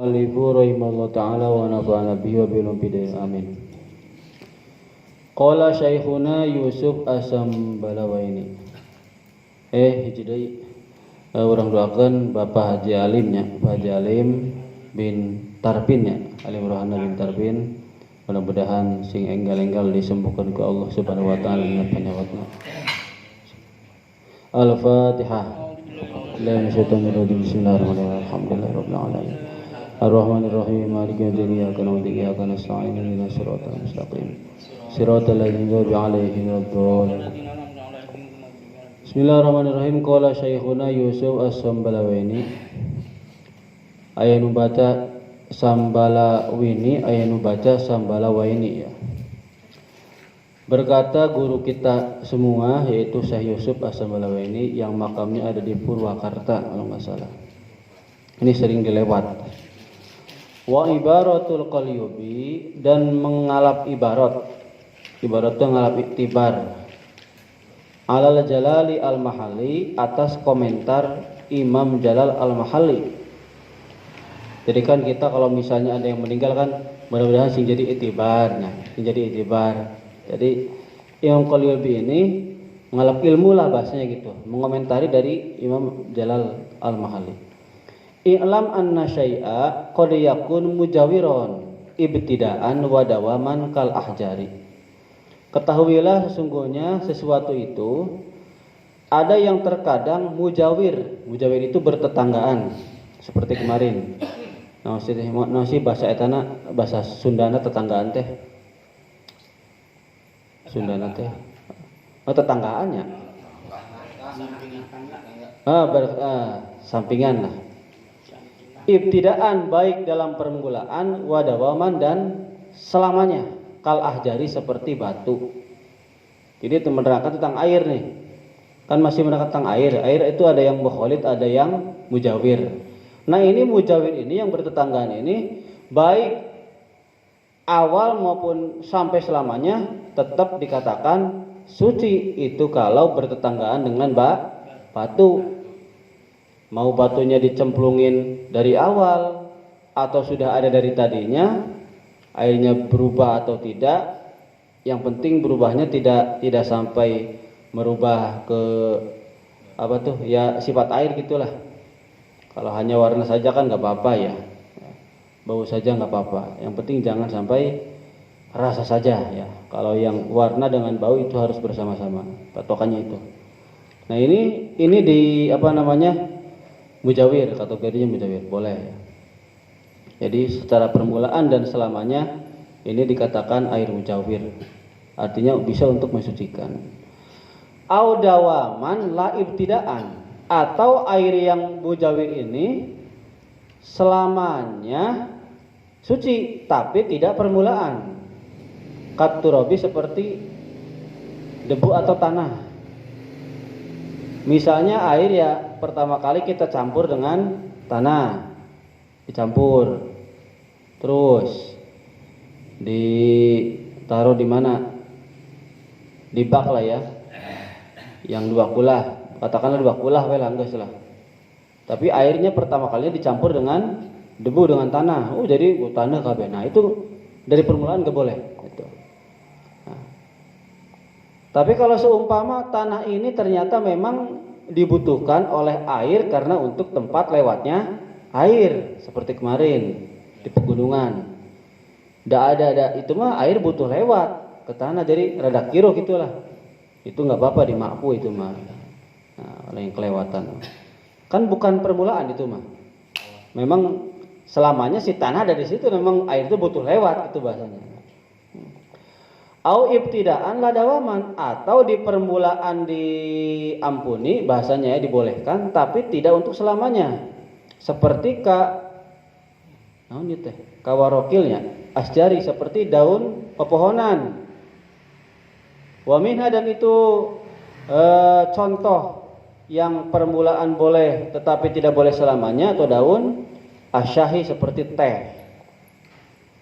al-muallifu rahimahullah ta'ala wa nafa'ana bihi wa bilum bidai amin. Qala syekhuna Yusuf As-Sambalawaini. Hiji deui urang doakeun Bapak Haji Alimnya, Pak Haji Alim bin Tarbinnya, Alim Rohana bin Tarbin. Mudah-mudahan sing enggal-enggal disembuhkan ku Allah Subhanahu wa taala dengan penyawatna. Al-Fatihah. Bismillahirrahmanirrahim. Alhamdulillahirabbil alamin. Ar-Rahmanir Rahim. Maliki yaumiddin. Iyyaka na'budu wa iyyaka nasta'in. Ihdinas siratal mustaqim. Siratal ladzina an'amta 'alaihim ghairil Bismillahirrahmanirrahim. Qala Syekhuna Yusuf As-Sambalawaini. Aya nu baca Sambalawini, aya nu baca Sambalawaini ya. Berkata guru kita semua yaitu Syekh Yusuf As-Sambalawaini yang makamnya ada di Purwakarta kalau nggak salah. Ini sering dilewat. Wa ibaratul qalyubi, dan mengalap ibarat. Ibarat itu ngalap iktibar. Alal Jalali Al-Mahalli, atas komentar Imam Jalal Al-Mahalli. Jadi kan kita kalau misalnya ada yang meninggal kan mudah-mudahan sing jadi itibarnya, sing jadi itibar. Jadi Imam Qalyubi ini ngalap ilmu lah bahasanya gitu, mengomentari dari Imam Jalal Al-Mahalli. I'lam anna syai'a qad yakun mujawiron ibtida'an wa dawaman kal ahjari. Ketahuilah sesungguhnya sesuatu itu ada yang terkadang mujawir. Mujawir itu bertetanggaan seperti kemarin. Nah, si bahasa etana bahasa Sundana tetanggaan teh. Sundana teh. Oh, tetanggaannya. Sampingan lah. Ibtidaan baik dalam permulaan, wadawaman dan selamanya. Kal ahjari seperti batu. Jadi itu menerangkan tentang air nih. Kan masih menerangkan tentang air. Air itu ada yang mukhalid, ada yang mujawir. Nah ini mujawir ini yang bertetanggaan ini baik awal maupun sampai selamanya tetap dikatakan suci itu kalau bertetanggaan dengan batu. Mau batunya dicemplungin dari awal atau sudah ada dari tadinya, airnya berubah atau tidak, yang penting berubahnya tidak sampai merubah ke apa tuh ya sifat air gitulah. Kalau hanya warna saja kan nggak apa-apa ya, bau saja nggak apa-apa. Yang penting jangan sampai rasa saja ya. Kalau yang warna dengan bau itu harus bersama-sama, patokannya itu. Nah ini di apa namanya mujawir, kategorinya mujawir boleh ya. Jadi secara permulaan dan selamanya ini dikatakan air mujawir, artinya bisa untuk mensucikan. Audawaman la ibtidaan, atau air yang mujawir ini selamanya suci tapi tidak permulaan. Katurabi seperti debu atau tanah. Misalnya air ya pertama kali kita campur dengan tanah, dicampur, terus ditaruh di mana? Di bak lah ya, yang 2 kulah, katakanlah 2 kulah lah enggak salah. Tapi airnya pertama kalinya dicampur dengan debu dengan tanah, jadi tanah kabeh. Nah itu dari permulaan enggak boleh. Gitu. Nah. Tapi kalau seumpama tanah ini ternyata memang dibutuhkan oleh air karena untuk tempat lewatnya air, seperti kemarin di pegunungan. Nggak ada itu mah air butuh lewat ke tanah, jadi rada kiro gitulah. Itu nggak apa-apa dimakfu itu mah. Nah, yang kelewatan. Kan bukan permulaan itu mah. Memang selamanya si tanah ada di situ, memang air itu butuh lewat itu bahasanya. Au ibtidaan ladawaman, atau di permulaan diampuni bahasanya ya dibolehkan tapi tidak untuk selamanya. Seperti kawarokilnya asjari, seperti daun pepohonan. Wa minha, dan itu contoh yang permulaan boleh tetapi tidak boleh selamanya, atau daun asyahi seperti teh.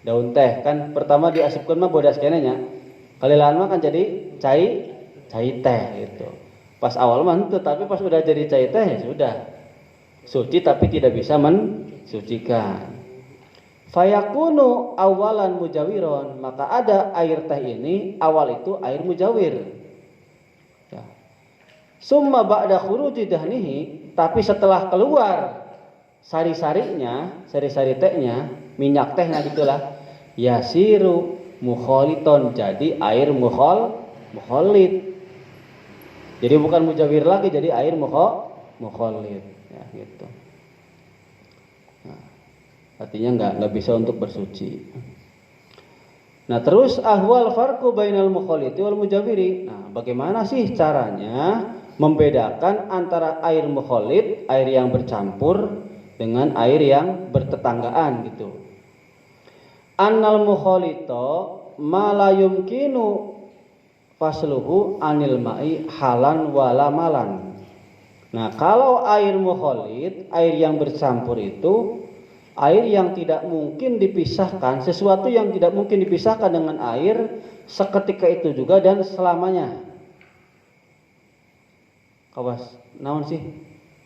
Daun teh kan pertama diasupkan mah bodas kenanya. Kali lama kan jadi cai teh gitu. Pas awal mah itu, tapi pas udah jadi cai teh ya sudah suci tapi tidak bisa mensucikan. Fayakunu awalan mujawiron, maka ada air teh ini awal itu air mujawir. Ya. Summa ba'da khuruji dahnihi, tapi setelah keluar sari-sarinya, sari-sari tehnya, minyak tehnya gitulah, yasiru mukholiton, jadi air mukholit. Jadi bukan mujawir lagi, jadi air mukholit. Ya, gitu. Nah, artinya nggak bisa untuk bersuci. Nah terus ahwal farqu bainal mukholiti wal mujawiri. Nah bagaimana sih caranya membedakan antara air mukholit, air yang bercampur, dengan air yang bertetanggaan gitu. Annal mukholito ma la yumkinu fasluhu anil ma'i halan wala malan. Nah, kalau air mukholit, air yang bercampur itu air yang tidak mungkin dipisahkan, sesuatu yang tidak mungkin dipisahkan dengan air seketika itu juga dan selamanya. Kawas, naon sih?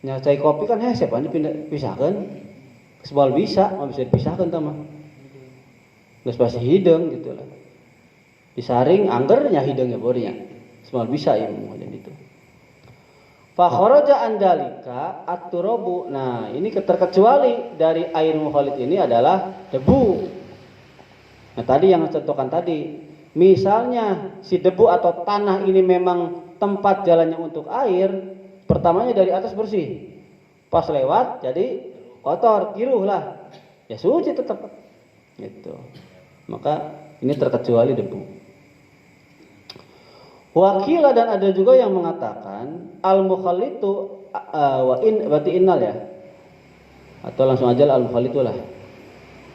Nyacai kopi kan hese pan dipisahkan. Sebal bisa dipisahkan tama. Geus pasti hideung gitu lah. Disaring anggernya hidungnya borinya. Sebal bisa ieu modeun itu. Fa kharaja andalika at-turabu. Nah, ini terkecuali dari air mukhalid ini adalah debu. Nah, tadi yang contohkan tadi, misalnya si debu atau tanah ini memang tempat jalannya untuk air, pertamanya dari atas bersih, pas lewat jadi kotor, kiruh lah, ya suci tetap, gitu. Maka ini terkecuali debu. Wakila, dan ada juga yang mengatakan al mukhalitu berarti innal ya, atau langsung aja al mukhalitu lah.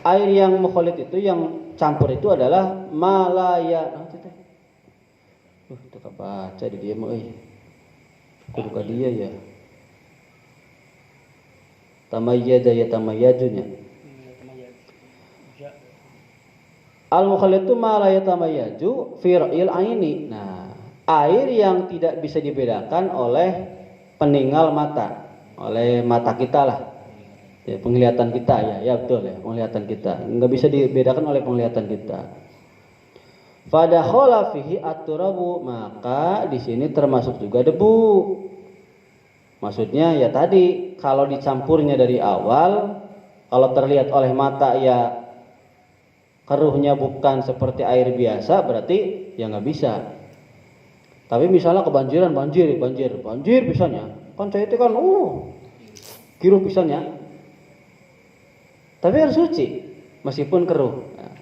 Air yang mukhalit itu yang campur itu adalah malaya. Itu baca di dia mah kudu ka dia ya. Tamayyada ya tamayyadun ya. Al mukhallatu ma la yatamayyaju fi ra'il aini. Nah, air yang tidak bisa dibedakan oleh peninggal mata, oleh mata kita lah. Ya, penglihatan kita ya betul ya, penglihatan kita. Enggak bisa dibedakan oleh penglihatan kita. Fadakhala fihi at-turabu, maka di sini termasuk juga debu. Maksudnya ya tadi kalau dicampurnya dari awal, kalau terlihat oleh mata ya keruhnya bukan seperti air biasa, berarti ya nggak bisa. Tapi misalnya kebanjiran, banjir pisannya, kan saya itu kan kiruh pisannya. Tapi harus suci meskipun keruh. Nah,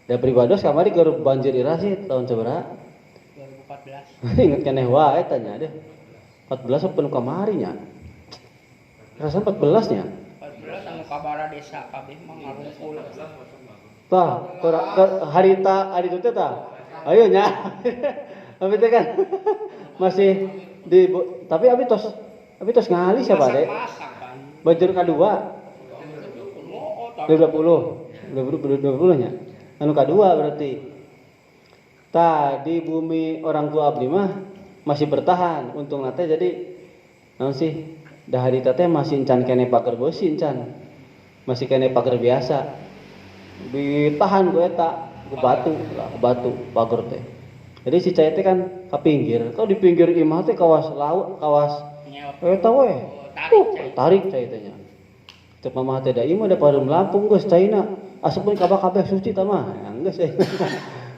da pribados kamari keur banjir irasi tahun sabaraha? 2014. Ingat keneh wae tanya deh. 14 apa nu kamari nya? Rasa 14 nya. 14 anu kabara desa kabeh mah ngarungkul. Tah, harita ari itu tah. Ayo nya. Abi teh kan masih di tapi abi tos ngali siapa deh? Banjir kadua. 2020 nya. Anu kadua berarti. Tadi bumi orang tua abdi mah masih bertahan, untung nate jadi naon sih? Daharita teh masih can kene pager beusin can. Masih kene pager biasa. Ditahan ku eta ku batu pager teh. Jadi si cai teh kan ka pinggir. Kalau di pinggir imah teh kawas laut, kawas eta we. Tarik cai teh nya. Cek mamah teh da imah da parum Lampung geus caina. Asupun kabeh suci tah mah. Geus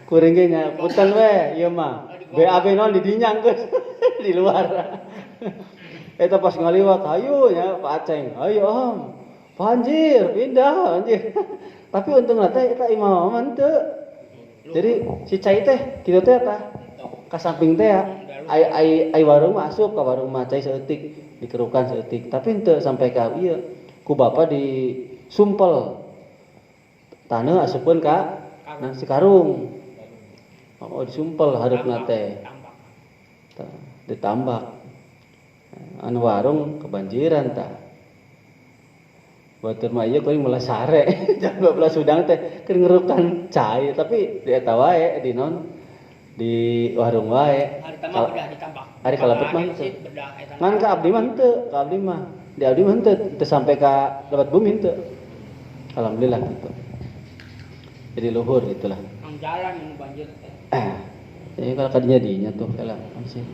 kuring ge nya punten we ieu mah. BAB naon di dinyang geus di luar. Eta pas ngaliwat hayu nya Pak Aceng. Hayu om. Banjir, pindah banjir. Tapi untung teh eta imah mah teu. Jadi si cai teh kitu teh tah ka samping teh ai warung masuk ka warung mah cai saeutik dikerukan saeutik. Tapi henteu sampai ka ieu ku bapa di sumpel. Taneuh asupkeun ka nasi karung. Oh disumpel hareupna teh. Ditambak. Anu warung kebanjiran tah. Batur mah ieu kuring meula sare. Jam 12 udang teh keur ngerukan cai tapi di eta wae di non di warung wae. Hari teh mah bedah ditambak. Hari kalebet mah teu. Ngan ka abdi mah teu, ka abdi mah. Di abdi mah teu sampai ka dapat bumi teu. Alhamdulillah gitu. jadi luhur itulah. Ang jalan yang banjir teh. Jadi kalau kadinya dinya tuh kalah sih.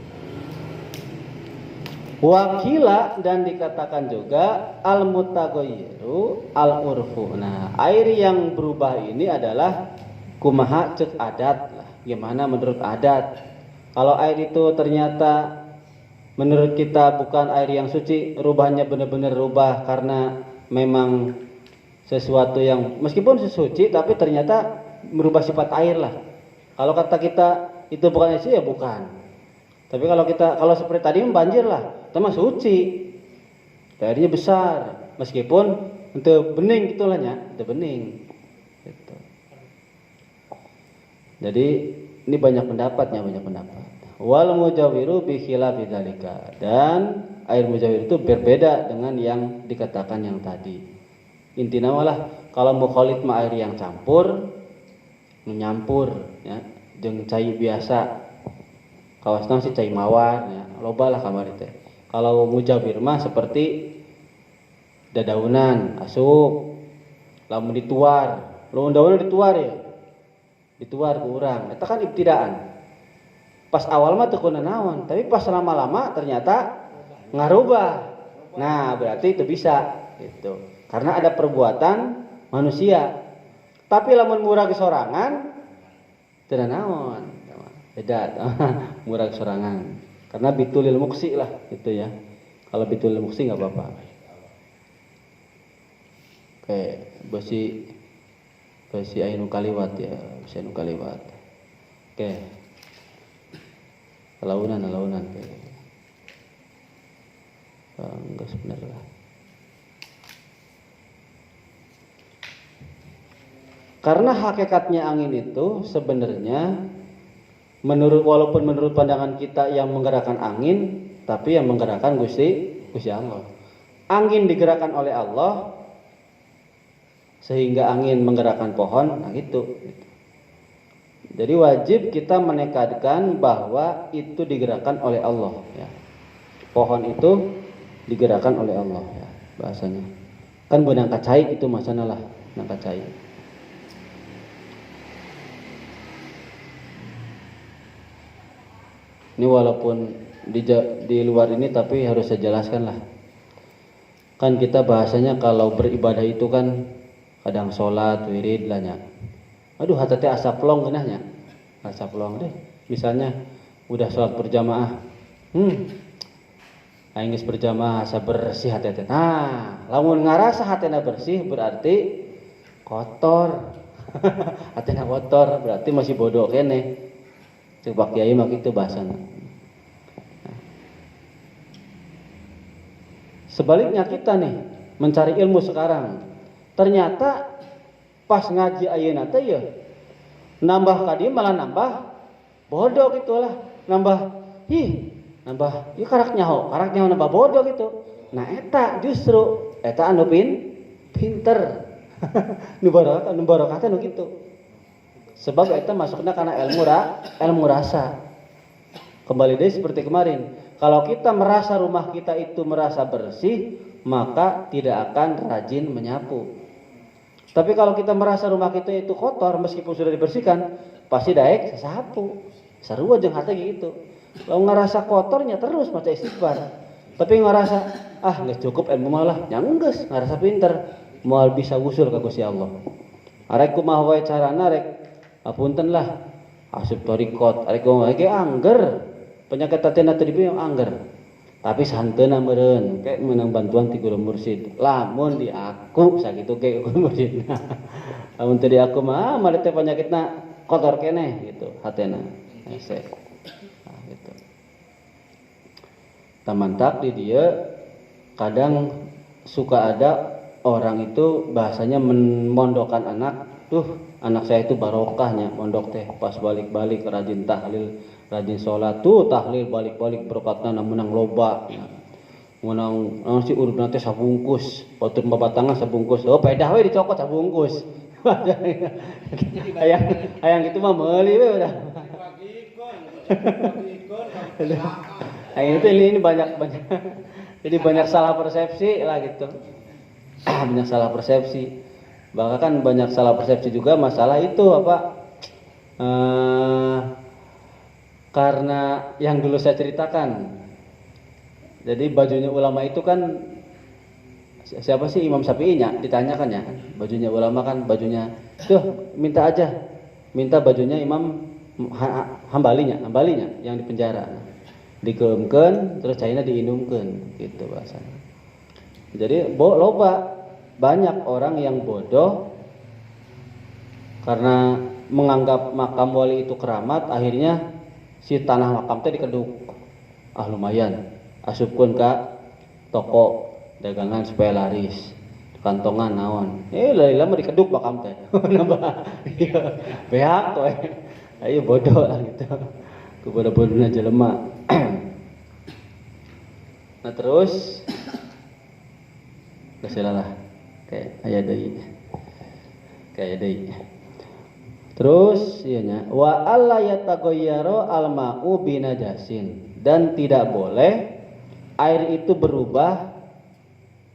Wakila dan dikatakan juga al mutaghayyiru al urfu. Nah, air yang berubah ini adalah kumaha cek adat lah. Gimana menurut adat? Kalau air itu ternyata menurut kita bukan air yang suci, rubahnya benar-benar rubah karena memang sesuatu yang meskipun suci tapi ternyata merubah sifat air lah. Kalau kata kita itu bukan air suci ya bukan. Tapi kalau seperti tadi banjir lah, itu suci. Airnya besar, meskipun untuk bening gitulah nya, itu bening. Gitu. Jadi ini banyak pendapatnya, banyak pendapat. Wal mujawiru bi khilafi dzalika, dan air mujawir itu berbeda dengan yang dikatakan yang tadi. Intinya malah kalau mukhalid mah air yang campur, menyampur ya, jeung cai biasa. Kawasna sih cai mawar ya, loba lah kamar itu. Kalau mujawir mah seperti dadaunan, asup, lamun dituar, lamun daunan dituar ya. Dituar ke urang, eta kan ibtidaan. Pas awal mah teu kuna naon, tapi pas lama-lama ternyata ngarubah. Nah, berarti itu bisa gitu. Karena ada perbuatan manusia. Tapi lamun murah sorangan teu naon. Beda murah sorangan. Karena bitulil muksi lah gitu ya. Kalau bitulil muksi enggak apa-apa. Oke, besi anu kaliwat ya, besi anu kaliwat. Oke. Launan kayak. Enggak sebenarnya lah. Karena hakikatnya angin itu sebenarnya walaupun menurut pandangan kita yang menggerakkan angin, tapi yang menggerakkan Gusti Allah. Angin digerakkan oleh Allah sehingga angin menggerakkan pohon, nah gitu. Jadi wajib kita menekadkan bahwa itu digerakkan oleh Allah ya. Pohon itu digerakkan oleh Allah ya, bahasanya. Kan benang kacai itu masalah, benang kacai. Ini walaupun di luar ini tapi harus saya jelaskan lah. Kan kita bahasanya kalau beribadah itu kan kadang sholat, wirid lah nya. Aduh hatete asa plong geunahnya. Asa plong deh. Misalnya udah sholat berjamaah. Aing geus berjamaah asa bersih hatete. Nah, lamun ngarasa hatena bersih berarti kotor. Hatena kotor berarti masih bodoh kene. Coba kiai mah kitu bahasana. Sebaliknya kita nih mencari ilmu sekarang. Ternyata pas ngaji ayeuna teh ya nambah kadi malah nambah bodoh gitulah. Nambah ieu karak nyaho nambah bodoh gitu. Nah eta justru eta anu pinter. Nu barokah teh nu kitu. Sebab itu masuknya karena ilmu rasa. Kembali deh seperti kemarin. Kalau kita merasa rumah kita itu merasa bersih, maka tidak akan rajin menyapu. Tapi kalau kita merasa rumah kita itu kotor, meskipun sudah dibersihkan, pasti daek sasapu. Sarua jeung hate gitu. Kalau ngerasa kotornya terus maca istighfar. Tapi ngerasa geus cukup ilmu malah, nya geus ngerasa pinter, moal bisa usul ka Gusti Allah. Arek kumaha wae carana rek apunten lah asup torikot arek ge angger penyakit tatena teh dieu angger tapi santeuna meureun kayak meunang bantuan ti guru mursyid lamun di aku sakitu ge guru mursyid lamun teu di aku mah mah teh penyakitna kotor keneh gitu hatena hese nah gitu tamantak di dia kadang suka ada orang itu bahasanya memondokkan anak anak saya itu barokahnya mondok teh pas balik-balik rajin tahlil rajin sholat tuh tahlil balik-balik berkatna menang loba menang si urupna teh sabungkus batur babatangan sabungkus pedah we dicokot sabungkus hayang gitu mah meuli we udah ini banyak jadi banyak salah persepsi lah gitu banyak salah persepsi. Bahkan banyak salah persepsi juga masalah itu apa? Karena yang dulu saya ceritakan. Jadi bajunya ulama itu kan siapa sih Imam Syafi'i-nya ditanyakan ya. Bajunya ulama kan bajunya tuh minta aja. Minta bajunya Imam Hambalinya yang di penjara. Dikeumkeun terus caina diinumkeun gitu bahasanya. Jadi loba banyak orang yang bodoh karena menganggap makam wali itu keramat, akhirnya si tanah makam teh dikeduk. Ah lumayan, asupkeun ka toko dagangan supaya laris. Kantongan naon. Laila mah dikeduk makam teh. Nambah. Iya, beak we. Ayo bodoh lah gitu. Kebodoh-bodohna jelema. Nah terus lah kayak aya deui. Terus iyanya wa alla yataghayyara al-ma'u binajasin, dan tidak boleh air itu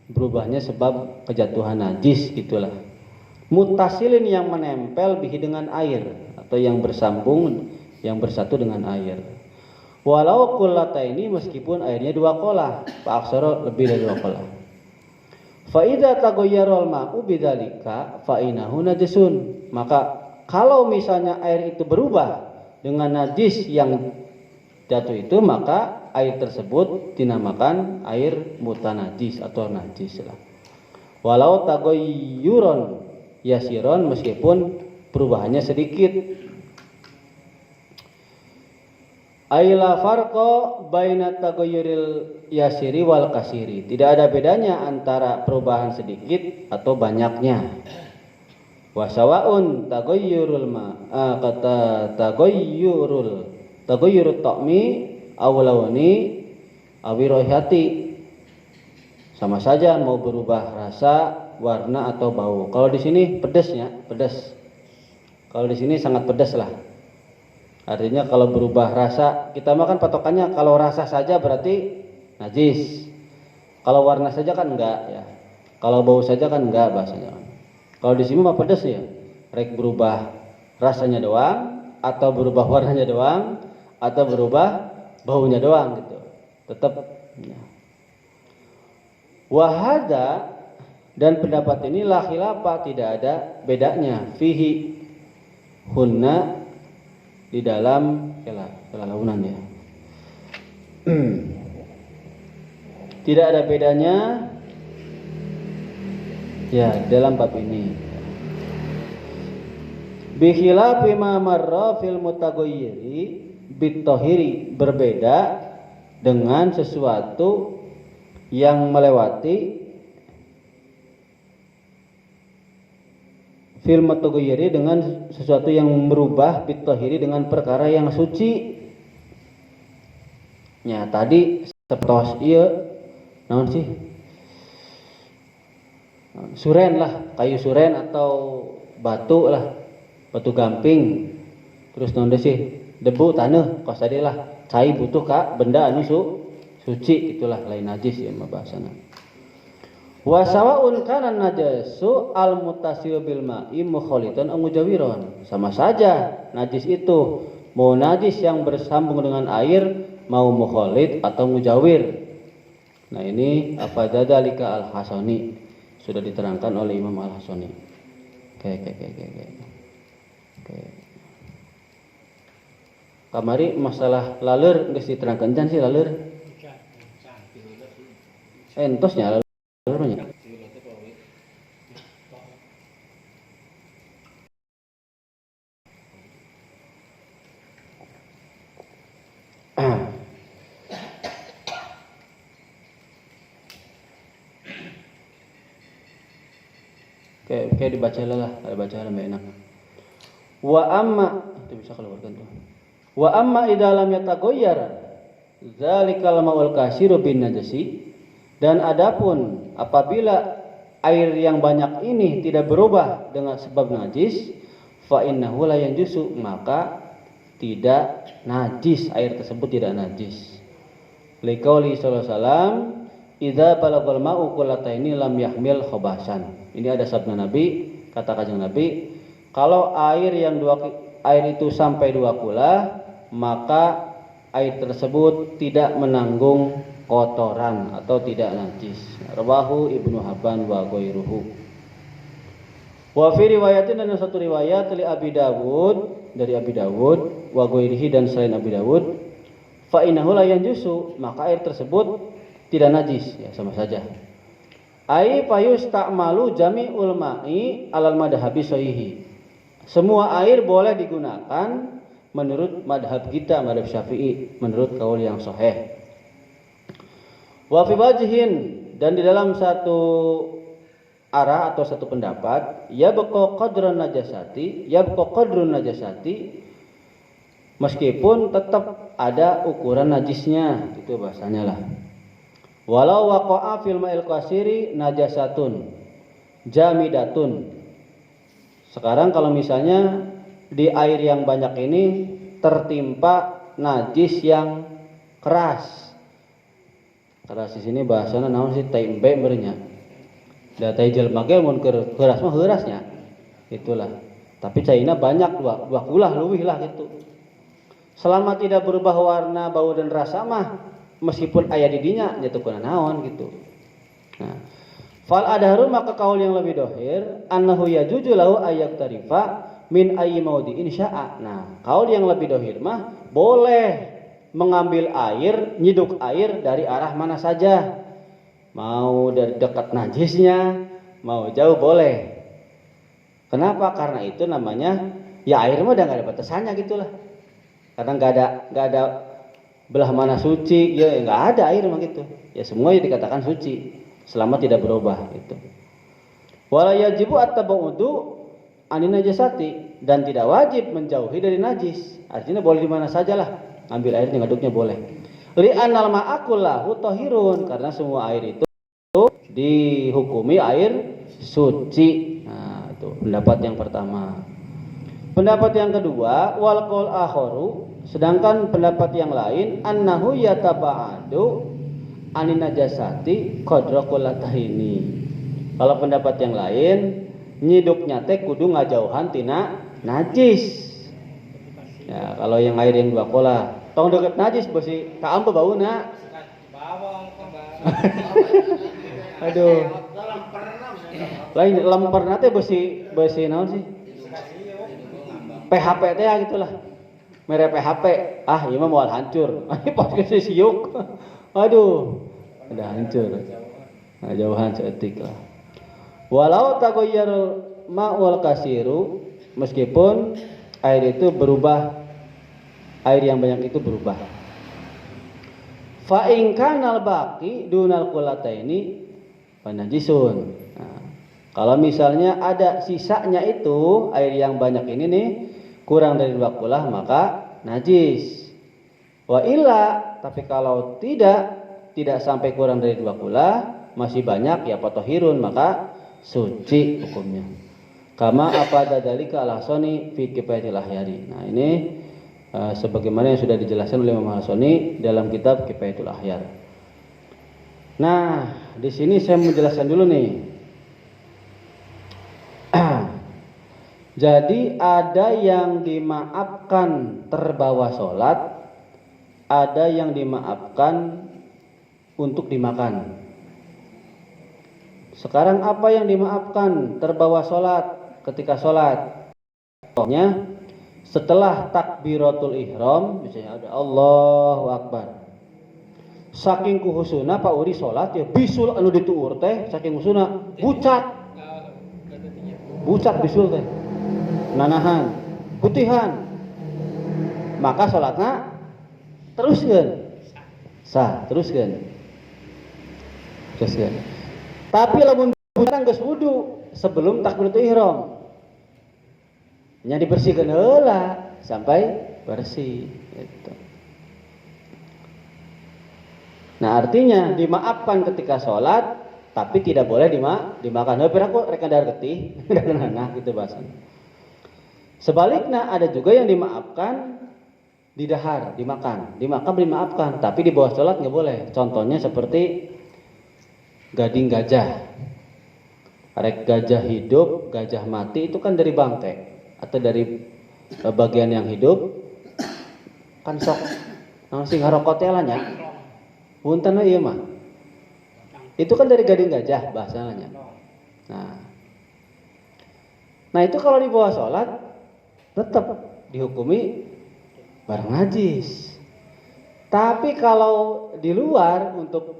berubahnya sebab kejatuhan najis gitulah. Mutasilin yang menempel bihi dengan air atau yang bersambung yang bersatu dengan air. Walau qullataini, meskipun airnya 2 qolah, fa aksara lebih dari 2 qolah. Fa idza taghayyara al-ma'u bidzalika fa innahu najisun. Maka kalau misalnya air itu berubah dengan najis yang jatuh itu, maka air tersebut dinamakan air mutanajis atau najis lah. Walau taghayyuron yasiron, meskipun perubahannya sedikit. Aila farqa baina taghayyuril yasiri wal kasiri. Tidak ada bedanya antara perubahan sedikit atau banyaknya. Wa sawaun taghayyurul kata taghayyurut ta'mi aw lawni aw rihati. Sama saja mau berubah rasa, warna atau bau. Kalau di sini pedas. Kalau di sini sangat pedas lah. Artinya kalau berubah rasa, kita makan patokannya kalau rasa saja berarti najis. Kalau warna saja kan enggak ya. Kalau bau saja kan enggak bahasanya. Kalau di sini mah pedas ya. Rek berubah rasanya doang, atau berubah warnanya doang, atau berubah baunya doang gitu. Tetap ya. Wahada, dan pendapat ini la khilafah, tidak ada bedanya fihi hunna, di dalam kelalaunan ya. Tidak ada bedanya ya dalam bab ini. Bi khilafi ma marra fil mutaghayyiri bitahiri, berbeda dengan sesuatu yang melewati fil mutaghayyiri, dengan sesuatu yang merubah, bitahiri, dengan perkara yang suci. Ya tadi sepertos ieu naon sih? Suren lah, kayu suren atau batu lah, batu gamping. Terus naon sih? Debu taneuh kos tadi lah. Cai butuh ka benda anu suci, itulah lain najis ya mah bahasana. Wa sawaun kana najasu al muttasil bil ma'i mukhalitan aw mujawiran. Sama saja najis itu mau najis yang bersambung dengan air, mau mukhalid atau mujawir. Nah ini apa dzalika al Hasani, sudah diterangkan oleh Imam Al Hasani. Oke. Kamari masalah laleur geus diterangkeun can sih laleur. Entosnya laleur nya. Kayak dibaca lah, baca lebih enak. Wa amma, itu bisa keluarkan tuh. Wa amma idza lam yataghayyar zalikal ma'ul kasiru bin najasi, dan adapun apabila air yang banyak ini tidak berubah dengan sebab najis, fa innahu la yanjusu, maka tidak najis, air tersebut tidak najis. Liqauli sallallahu alaihi wasallam, idza balagal ma'u qullataini lam yahmil khabasan. Ini ada sabda Nabi, kata Kanjeng Nabi, kalau air itu sampai 2 kula, maka air tersebut tidak menanggung kotoran atau tidak najis. Rawahu Ibnu Hibban wa ghairuhu. Wa fi riwayatin, dan satu riwayat li Abi Dawud, dari Abi Dawud, wa ghairihi, dan selain Abi Dawud, fa innahu la yanjusu, maka air tersebut tidak najis, ya sama saja. Ai fayusta'malu jami'ul ma'i alal madhhabi sahihi. Semua air boleh digunakan menurut madhab kita, madhab Syafi'i, menurut kaul yang sahih. Wa fi wajhin, dan di dalam satu arah atau satu pendapat, yabqa qadrun najasati, meskipun tetap ada ukuran najisnya, itu bahasanya lah. Walau waqa'a fil ma'il qasiri najasatun jamidatun. Sekarang kalau misalnya di air yang banyak ini tertimpa najis yang keras. Keras di sini bahasana naon sih, tempe berenya. Da teh jelema ge mun keras mah heurasnya. Itulah. Tapi caina banyak dua kulah leuwih lah gitu. Selama tidak berubah warna, bau dan rasa mah meskipun aya di dinya nya teu naon gitu. Nah, fal adharu, maka kaul yang lebih dohir, annahu yajuju lahu ayak tarifa min ayyi maudi insya'a. Nah, kaul yang lebih dohir mah boleh mengambil air, nyiduk air dari arah mana saja. Mau dari dekat najisnya, mau jauh boleh. Kenapa? Karena itu namanya ya air mah udah enggak ada batasannya gitulah. Karena enggak ada belah mana suci, ya enggak ada air mah gitu. Ya semuanya dikatakan suci selama tidak berubah gitu. Wala yajibu at-tabaudu anin najasati, dan tidak wajib menjauhi dari najis. Artinya boleh di mana sajalah, ambil airnya ngaduknya boleh. Li'annal ma'akul lahu tahirun, karena semua air itu dihukumi air suci. Nah, itu pendapat yang pertama. Pendapat yang kedua, wal qaul akharu, sedangkan pendapat yang lain, annahu yataba'adu anin najasati qadra qullataini. Kalau pendapat yang lain, nyiduknya teh kudu ngajauhan tina najis. Ya, kalau yang air yang 2 kola, tong deket najis besi ka ampeu bauna. Aduh. Lain lemperna teh besi naon sih? PHP teh ya gitulah. Mere PHP. Ah, ieu mah moal hancur. Pas ke siuk. Aduh. Udah hancur. Nah, jauhan seetik lah. Walau taghayyarul ma'ul kasiru, meskipun air itu berubah, air yang banyak itu berubah. Fa in kanal baqi dunal qullataini fanajisun. Nah, kalau misalnya ada sisanya itu air yang banyak ini nih kurang dari 2 kulah, maka najis. Wa illa, tapi kalau tidak sampai kurang dari 2 kulah, masih banyak, ya fatahirun, maka suci hukumnya. Kama apa dadalika al-Hasani fi Kifayatil Ahyari. Nah, ini sebagaimana yang sudah dijelaskan oleh Imam Hasani dalam kitab Kifayatul Ahyar. Nah, di sini saya menjelaskan dulu nih. Jadi ada yang dimaafkan terbawa sholat, ada yang dimaafkan untuk dimakan. Sekarang apa yang dimaafkan terbawa sholat ketika sholat? Contohnya setelah takbiratul ihram, misalnya ada Allahu Akbar, saking kuhusuna Pak Uri sholat ya bisul anu dituur teh, saking kuhusuna bucat bisul teh nanahan putihan, maka sholatna teruskeun teruskeun. Tapi lamun sekarang geus wudu sebelum takbiratul ihram, nya dibersihkeun heula sampai bersih gitu. Nah, artinya dimaafkan ketika sholat, tapi tidak boleh dimakan. Heuh piraku rek ngandar getih, nah gitu bahasanya. Sebaliknya ada juga yang dimaafkan di dahar, dimakan dimaafkan, tapi di bawah sholat nggak boleh. Contohnya seperti gading gajah. Arek gajah hidup, gajah mati itu kan dari bangkai atau dari bagian yang hidup kan sok sing harokot teh lah nya. Punten we ieu mah. Itu kan dari gading gajah bahasanya. Nah itu kalau di bawah sholat tetap dihukumi barang najis. Tapi kalau di luar untuk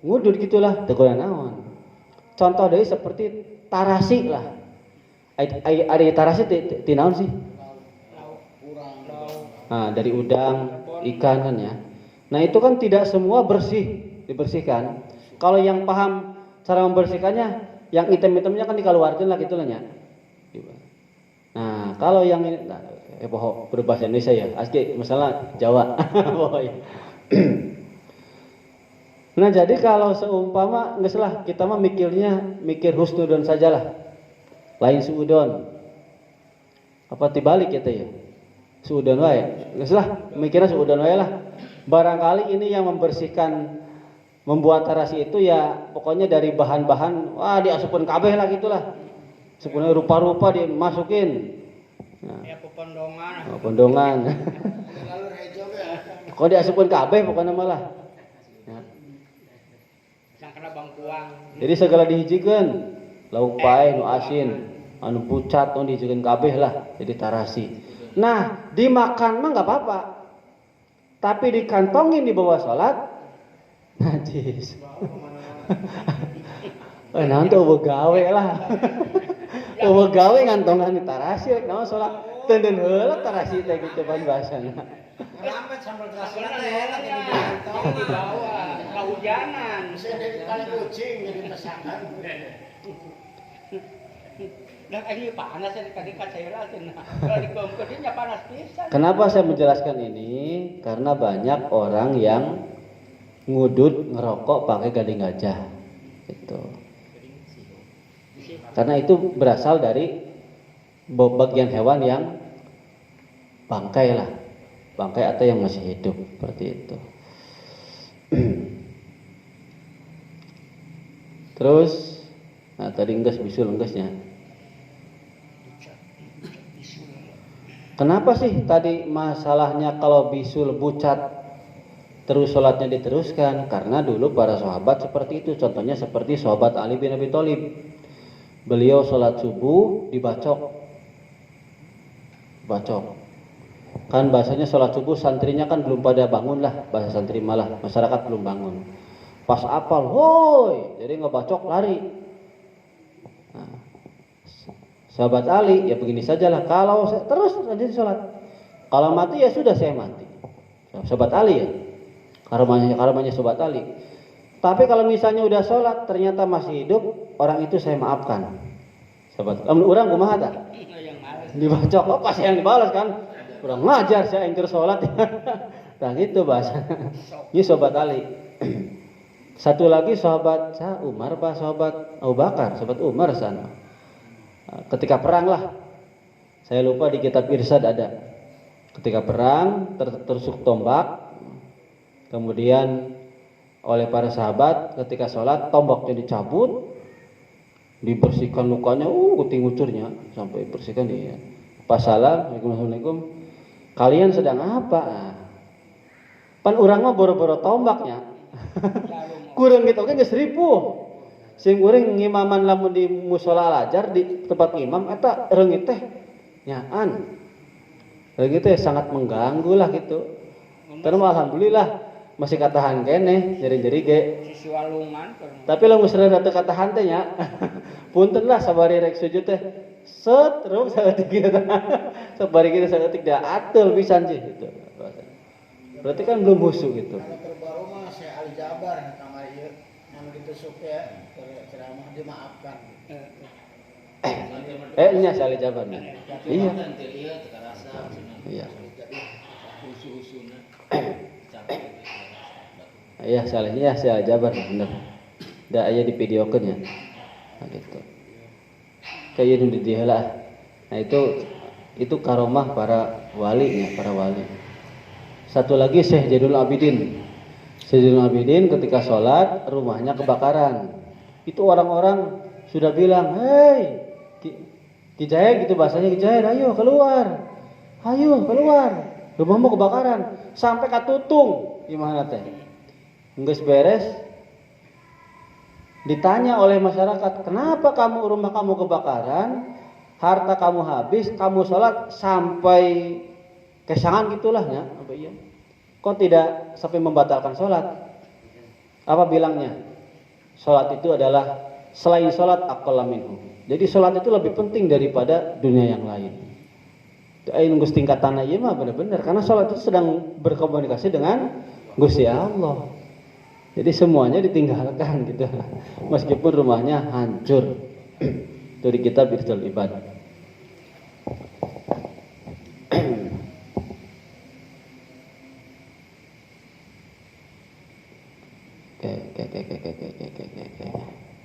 ngudut gitulah teguran naon. Contoh dari seperti tarasi lah. Ada tarasi ti naon sih? Nah, dari udang, ikan kan ya. Nah itu kan tidak semua dibersihkan. Kalau yang paham cara membersihkannya, yang item-itemnya kan dikeluarkan lah gitu lah ya. Nah kalau yang ini, berbahasa Indonesia ya, asli misalnya Jawa. Nah jadi kalau seumpama nggak salah kita mah mikir husnudon sajalah, lain suudon. Apa tibalik gitu ya? Suudon wae, nggak salah mikirnya suudon wae lah. Barangkali ini yang membuat tarasi itu ya pokoknya dari bahan-bahan, diasupun kabeh lah gitulah. Sebenarnya rupa-rupa dimasukin. Nah, ya pondongan. Pondongan. Kok diasupun kabeh pokoknya malah. Ya. Sangkana bangkuang. Jadi segala dihijikeun, lauk paeh nu asin, anu pucat nu dihijikeun kabeh lah jadi tarasi. Nah, dimakan mah enggak apa-apa. Tapi dikantongin di bawah salat najis. Nah, itu begawe lah. Begawe ngantongan di tarasi rek naon salat teu heula tarasi teh gitu pan bahasana. Lambat sambal tarasi teh lagi di bawah, kehujanan. Kali kucing jadi pesangan. Nah, ini panas ya tadi kan saya rasain. Kalau dikompetisinya panas pisan. Kenapa saya menjelaskan ini? Karena banyak orang yang ngudut ngerokok pakai gading gajah. Gitu. Karena itu berasal dari bagian hewan yang bangkai lah. Bangkai atau yang masih hidup seperti itu. Terus tadi bisul enggesnya. Kenapa sih tadi masalahnya kalau bisul bucat terus sholatnya diteruskan? Karena dulu para sahabat seperti itu. Contohnya seperti sahabat Ali bin Abi Thalib. Beliau sholat subuh dibacok. Kan bahasanya sholat subuh santrinya kan belum pada bangun lah. Bahasa santri malah masyarakat belum bangun. Pas apal, hoi, jadi ngebacok lari. Nah, sahabat Ali ya begini sajalah. Kalau terus lanjut sholat. Kalau mati ya sudah saya mati. Sahabat Ali ya. Karomanya sahabat Ali. Tapi kalau misalnya udah sholat ternyata masih hidup, orang itu saya maafkan. Sahabat, orang kumaha tah? Dibacok, pasti yang dibalas kan? Kurang ngajar saya engker sholat. Nah gitu bahasa. Ini sahabat Ali. Satu lagi sahabat Umar, sahabat Abu Bakar, sahabat Umar sana. Ketika perang lah, saya lupa di kitab Irsyad ada. Ketika perang tertusuk tombak, kemudian oleh para sahabat ketika sholat tombaknya dicabut, dibersihkan lukanya, kuting ngucurnya sampai bersihkan dia. Pas salam, Assalamualaikum, kalian sedang apa? Pan urang mah boro-boro tombaknya. Kurang gitu kan geus ripuh. Sing urang ngimaman lamun di mushola Al-Azhar di tempat imam eta reungit teh nyaan. Reungit teh sangat mengganggu lah gitu. Terus alhamdulillah masih katahan kene jeri-jeri ge. Siswaluman. Tapi lamun serada teu katahan teh nya. Punten lah sabari rek sujud teh. Set terus saeutik kitu. Sabari kitu saeutik da atul pisan sih gitu. Berarti kan belum husu gitu. Terbaru mah Syekh Ali Jabar kamar ieu anu ditusuk ya ceramah dimaafkan. Nya Syekh Ali Jabar nih. Iya. Iya. Iya salahnya Syekh Ali Jabar bener. Da aya di videokeun ya. Nah gitu. Kayak nu di dieu lah. Nah itu karomah para wali ya, para wali. Satu lagi Syekh Zainul Abidin. Syekh Zainul Abidin ketika sholat rumahnya kebakaran. Itu orang-orang sudah bilang, "Hei, Kijair," gitu bahasanya, "Kijair, ayo keluar. Ayo keluar. Rumahmu kebakaran." Sampai katutung. Gimana teh? Geus beres. Ditanya oleh masyarakat, "Kenapa rumah kamu kebakaran? Harta kamu habis, kamu sholat sampai kesangan gitulah ya." Apa iya? Kok tidak sampai membatalkan sholat? Apa bilangnya? Sholat itu adalah selain sholat aqalla minhu. Jadi sholat itu lebih penting daripada dunia yang lain. Ayo nunggu tingkatan aja mah benar-benar, karena sholat itu sedang berkomunikasi dengan Gusti Allah. Jadi semuanya ditinggalkan gitu. Meskipun rumahnya hancur. Dari kitab Irsyadul Ibad.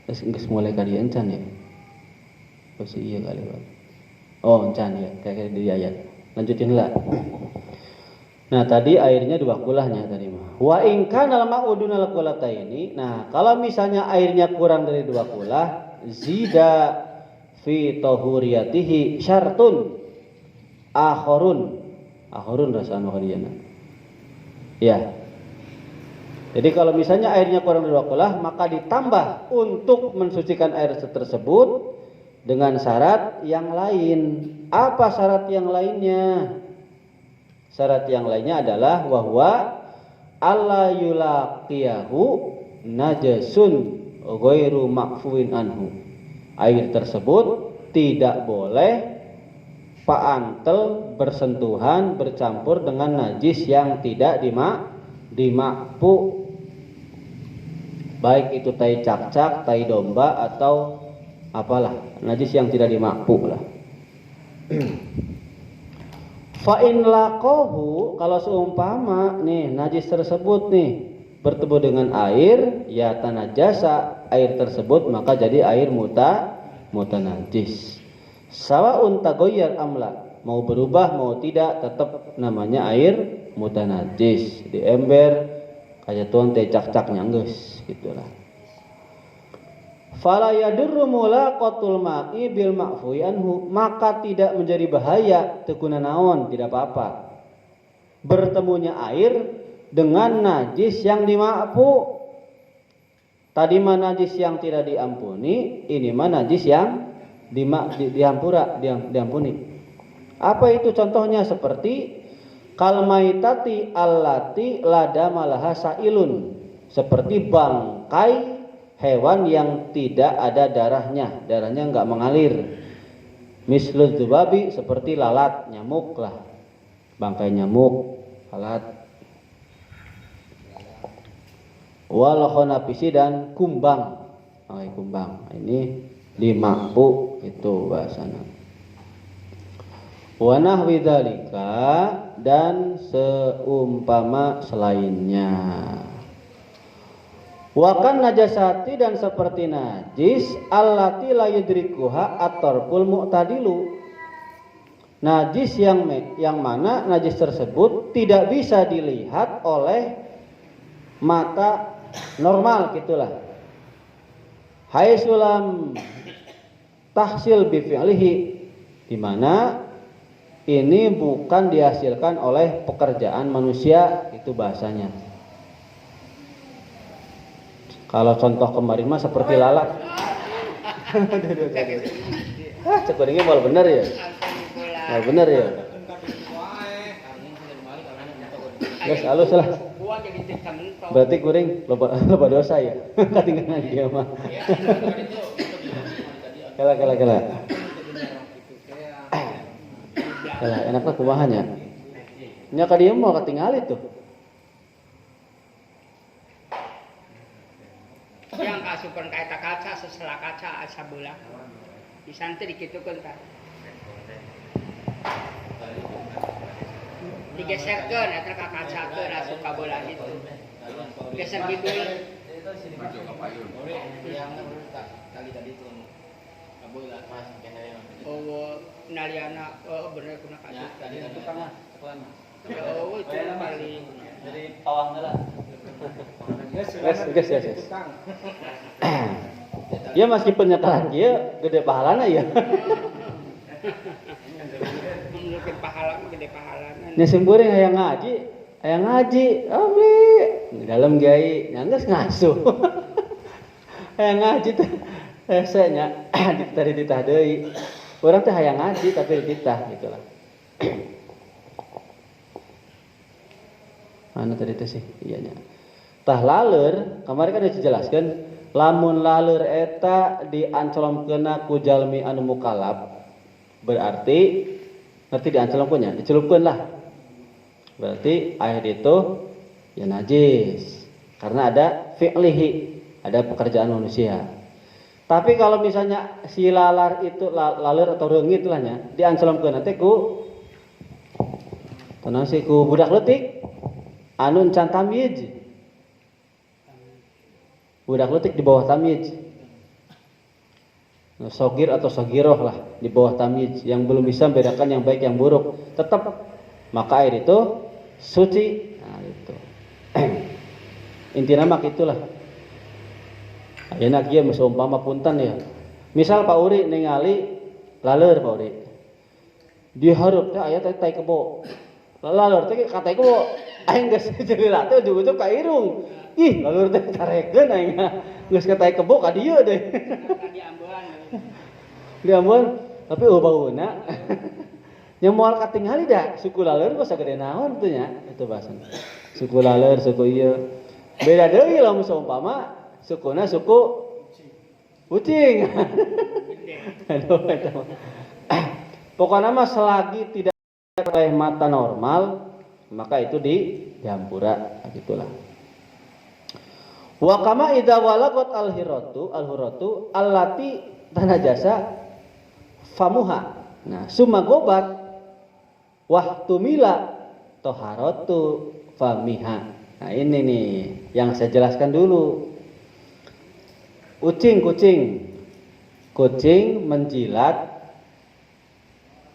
Terus geus mulai kali encan ya. Pasti iya kali, Pak. Oh, encan ya, kayak di ayat. Lanjutin lah. Nah, tadi airnya 2 kulahnya tadi mah. Wa in kana al-ma'udunal qulataini. Nah, kalau misalnya airnya kurang dari 2 kulah, zida fi tahuriyatihi syartun akhorun. Akhorun rasa makadiana. Ya. Jadi kalau misalnya airnya kurang dari 2 kulah, maka ditambah untuk mensucikan air tersebut dengan syarat yang lain. Apa syarat yang lainnya? Syarat yang lainnya adalah wahwa alla yulaqiyahu najasun ghairu makfuin anhu. Air tersebut tidak boleh paantel bersentuhan bercampur dengan najis yang tidak dimakfu. Baik itu tai cak-cak, tai domba atau apalah, najis yang tidak dimakfu lah. Fa in laqahu, kalau seumpama nih najis tersebut nih bertemu dengan air, ya tanajasa, air tersebut maka jadi air mutanajis. Sawaun tagoyyar amla, mau berubah mau tidak tetap namanya air mutanajis. Di ember kayak tuan teh cak-caknya geus gitulah. Fala yadurru mulaqatul ma'i bil ma'fu'i anhu, maka tidak menjadi bahaya tekuna naon, tidak apa-apa bertemunya air dengan najis yang dimakfu. Tadi mah najis yang tidak diampuni, ini mah najis yang diampuni. Apa itu contohnya? Seperti kalmaitati allati ladamalaha sailun, seperti bangkai hewan yang tidak ada darahnya enggak mengalir. Mislul dzubabi, seperti lalat, nyamuk lah, bangkai nyamuk, lalat. Wal khonapisi, dan kumbang. Kumbang ini dimakfu itu bahasana. Wa nahwi dzalika, dan seumpama selainnya. Wakan najasati, dan seperti najis allati la yudrikuha at-tarful mu'tadilu, najis yang mana najis tersebut tidak bisa dilihat oleh mata normal gitulah. Hai sulam tahsil bi fi'lihi, di mana ini bukan dihasilkan oleh pekerjaan manusia, itu bahasanya. Kalau contoh kemarin mah seperti lalat. Sebenarnya mal bener ya. Mal bener ya. Guys, halus lah. Berarti kuring loba dosa ya. Ketinggalan dia mah. Kala. Kala enaklah kumahannya. Nya ka dieu mau ketinggalan itu. Yang kasupan kaita kaca seselah kaca asabulah disanti dikitukeun tah digeserkeun eta ka kacakeun asup ka bola itu geser gitu tadi tuh kabola mas kena oh naliana bener kuna kaca tadi tukang mah sekolah mah oh itu paling dari pawang lah. Guys. Ya meskipun nyekelan kieu gede pahalana ya. Mungkin pahala mah gede pahalana. Nya simkuring hayang ngaji, abdi di dalam gai nyanggeus ngasuh. Hayang ngaji teh hese nya ditari ditah deui. Urang teh hayang ngaji tapi dititah gitulah. Mana tadi teh sih? Iya nya. Tah laleur, kemarin kan dijelaskan, lamun laleur eta diancolomkeunna ku jalmi anu mukallaf, berarti ngerti diancolomkeunnya, dicelupkeun lah. Berarti air itu ya najis karena ada fi'lihi, ada pekerjaan manusia. Tapi kalau misalnya si laleur atau reungit lah nya diancolomkeun teh ku tenang sih ku budak leutik anu encan tamyiz. Budak leutik di bawah tamyiz. Sogir atau sogiroh lah di bawah tamyiz yang belum bisa membedakan yang baik yang buruk. Tetap maka air itu suci. Nah itu. Intinya mah itulah. Ayeuna kieu seumpama punten ya. Misal Pak Uri ningali laleur Pak Uri. Dihareup teh aya teh tai kebo. Laleur teh ka tai kebo. Aing geus jelila teh ujug-ujug ka irung. Ih, laleur teh tarekeun aing geus ka tai kebo ka dieu deh. Di Ambean. Di Ambean tapi bauna. Nya moal katingali da suku laleur geus sagede naon teh nya itu bahasana. Suku laleur suku ieu. Beda deui lamun seumpama sukuna suku kucing. Aduh eta mah. Pokoknya mah selagi tidak oleh mata normal maka itu dihampura gitulah. Wa kama idza walagat al-huratu allati tanajasa famuha. Nah, summa gobat wahtumila toharatu famiha. Nah, ini nih yang saya jelaskan dulu. Kucing menjilat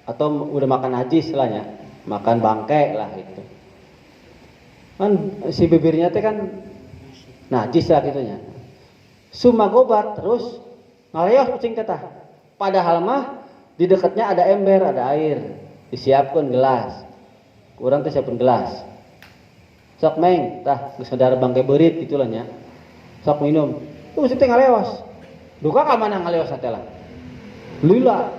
atau udah makan najis lah ya, makan bangkai lah itu. Kan si bibirnya teh kan najis lah gitunya. Summa gobat terus ngaleos kucing teh tah. Padahal mah di dekatnya ada ember, ada air. Disiapkan gelas. Urang teh siapkeun gelas. Sok meng, tah geus sadar bangkai beurit gitulah nya. Sok minum. Tuh si teh ngaleos. Duka ka mana ngaleos teh lah. Lila.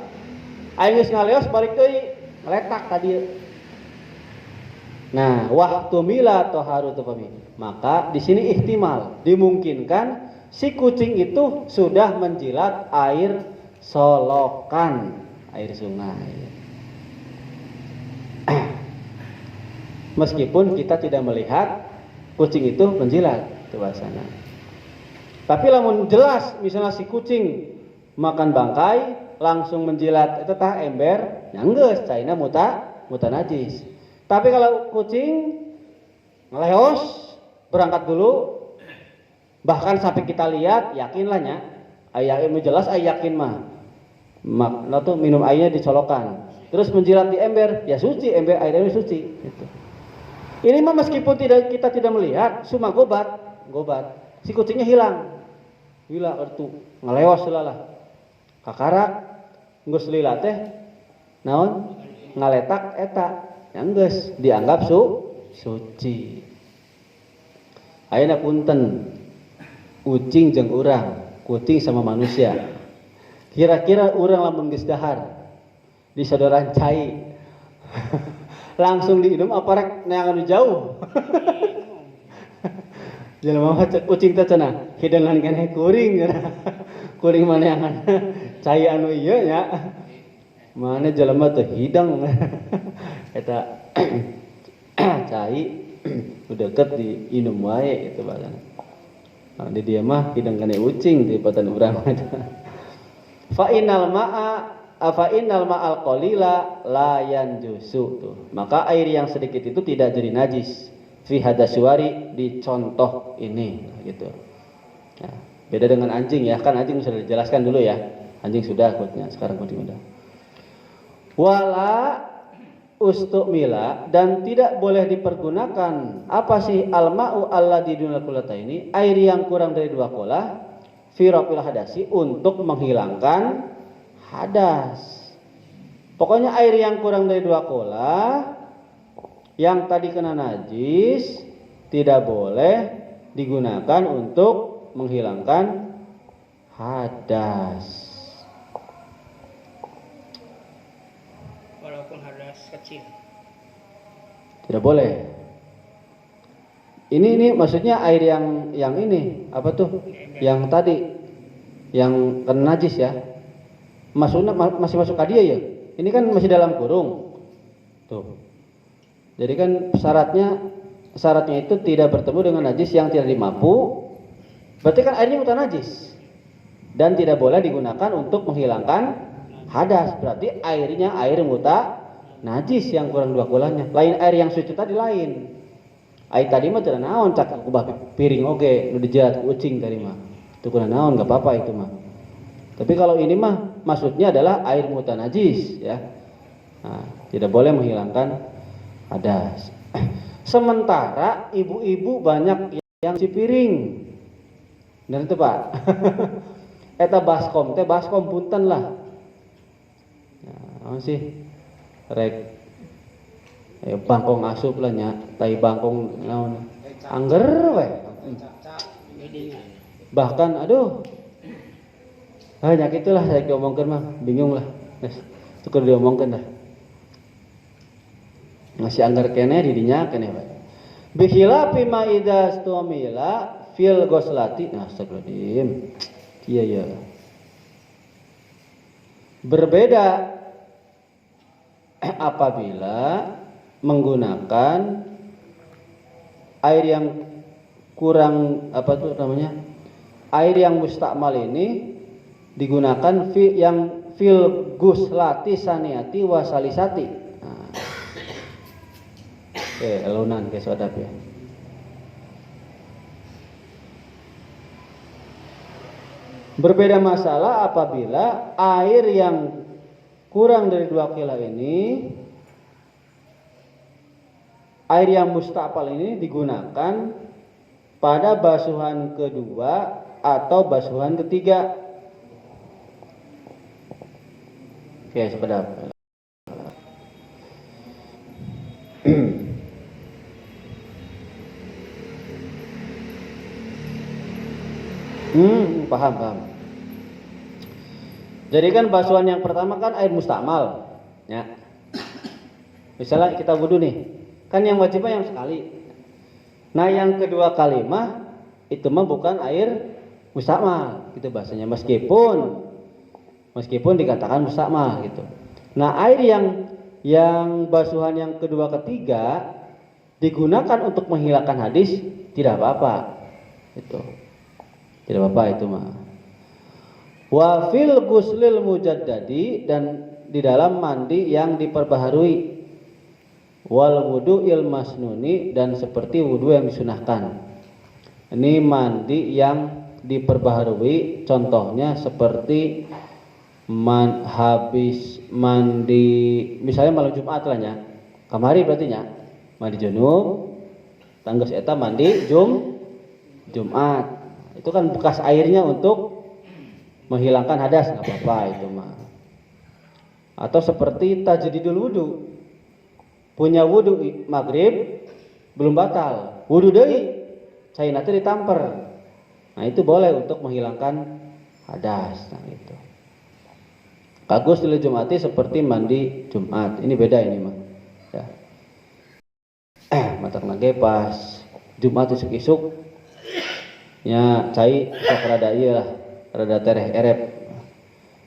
Aing geus ngaleos balik deui, ngeletak tadi. Nah, waktu mila toharu tufami. Maka di sini ihtimal, dimungkinkan si kucing itu sudah menjilat air solokan, air sungai. Meskipun kita tidak melihat kucing itu menjilat, itu bahasana. Tapi lamun jelas misalnya si kucing makan bangkai langsung menjilat itu tah ember, nyanggeus caina muta najis. Tapi kalau kucing ngeleos berangkat dulu, bahkan sampai kita lihat yakinlah nya, yakin jelas yakin mah. Makna tuh minum airnya dicolokan, terus menjilat di ember, ya suci, ember airnya suci. Gitu. Ini mah meskipun kita tidak melihat, cuma gobat, si kucingnya hilang itu ngeleos lah, kakarak, nggus lila teh, naon ngaletak eta, yang geus dianggap suci. Ayeuna punten, kucing jeung urang, kucing sama manusia. Kira-kira urang lamun geus dahar disodoran cai langsung diinum apa rek neangan jauh. Jelema mah kucing teh cenah hidangan keneh kuring cenah. Kuring maneangan cai anu ieu nya. Mane jelema teh hidang eta cai udah deket diinum wae itu bahasana. Nah, di dia mah hidang keneh ucing di patan urang fa innal ma'al qalila la yanjusu tuh. Maka air yang sedikit itu tidak jadi najis. Fi hadasyuari di contoh ini gitu. Nah, beda dengan anjing ya, kan anjing sudah dijelaskan dulu ya. Anjing sudah kuatnya, sekarang kucing udah. Wala ustumila dan tidak boleh dipergunakan apa sih al-ma'u alladzi dunal qulata ini, air yang kurang dari 2 qullah fi raf'il hadasi, untuk menghilangkan hadas. Pokoknya air yang kurang dari 2 kola yang tadi kena najis tidak boleh digunakan untuk menghilangkan hadas. Walaupun hadas kecil. Tidak boleh. Ini maksudnya air yang ini apa tuh? Yang tadi yang kena najis ya. Masuknya masih masuk ke dia ya. Ini kan masih dalam kurung. Tuh. Jadi kan syaratnya itu tidak bertemu dengan najis yang tidak dimapu. Berarti kan airnya mutan najis. Dan tidak boleh digunakan untuk menghilangkan hadas. Berarti airnya air muta najis yang kurang 2 kolanya. Lain air yang suci tadi lain. Air tadi mah tidak naon cak kubah piring oge nu dijat kucing tadi mah. Itu kuna naon enggak apa-apa itu mah. Tapi kalau ini mah maksudnya adalah air muta najis ya. Nah, tidak boleh menghilangkan hadas. Sementara ibu-ibu banyak yang cuci piring. Dan itu Pak. Eta baskom punten lah. Nah, sih rek bangkong asup lah nya, tai bangkong naon. Angger we. Bahkan aduh. Banyak itulah saya diomongkeun mah, bingung lah. Geus tuker diomongkeun dah. Masih anggar kene di dinya kene bae. Bikhilafi ma idza stumila fil ghuslati. Nah, astagfirullahaladzim. Iya ya. Berbeda apabila menggunakan air yang kurang apa tuh namanya? Air yang mustakmal ini digunakan yang fil ghuslati saniati wasalisati. Nah. Elunan ke sodap ya. Berbeda masalah apabila air yang kurang dari 2 kila ini, air yang mustaqbal ini digunakan pada basuhan kedua atau basuhan ketiga. Oke, sepedap. Paham. Jadi kan basuhan yang pertama kan air mustakmal, ya. Misalnya kita wudu nih, kan yang wajibnya yang sekali. Nah yang kedua kali mah itu mah bukan air mustakmal, gitu bahasanya. Meskipun dikatakan mustakmal gitu. Nah air yang basuhan yang kedua ketiga digunakan untuk menghilangkan hadis tidak apa-apa, itu. Tidak apa-apa itu mah. Wa fil ghuslil mujaddadi, dan di dalam mandi yang diperbaharui. Wal wudu'il masnuni, dan seperti wudu yang disunahkan. Ini mandi yang diperbaharui, contohnya seperti habis mandi misalnya malam Jumat lah nya. Kamari berarti nya. Mandi junub, tanggas eta mandi Jumat. Itu kan bekas airnya untuk menghilangkan hadas, nggak apa-apa itu mah. Atau seperti tajdidul wudu, punya wudu maghrib belum batal, wudu deui, cai nanti ditamper. Nah itu boleh untuk menghilangkan hadas. Nah itu. Kagus di Jumati seperti mandi Jumat. Ini beda ini mah. Ya. Matak nage pas Jumat isuk-isuk. Ya cai sok rada ieu lah, rada tereh erep.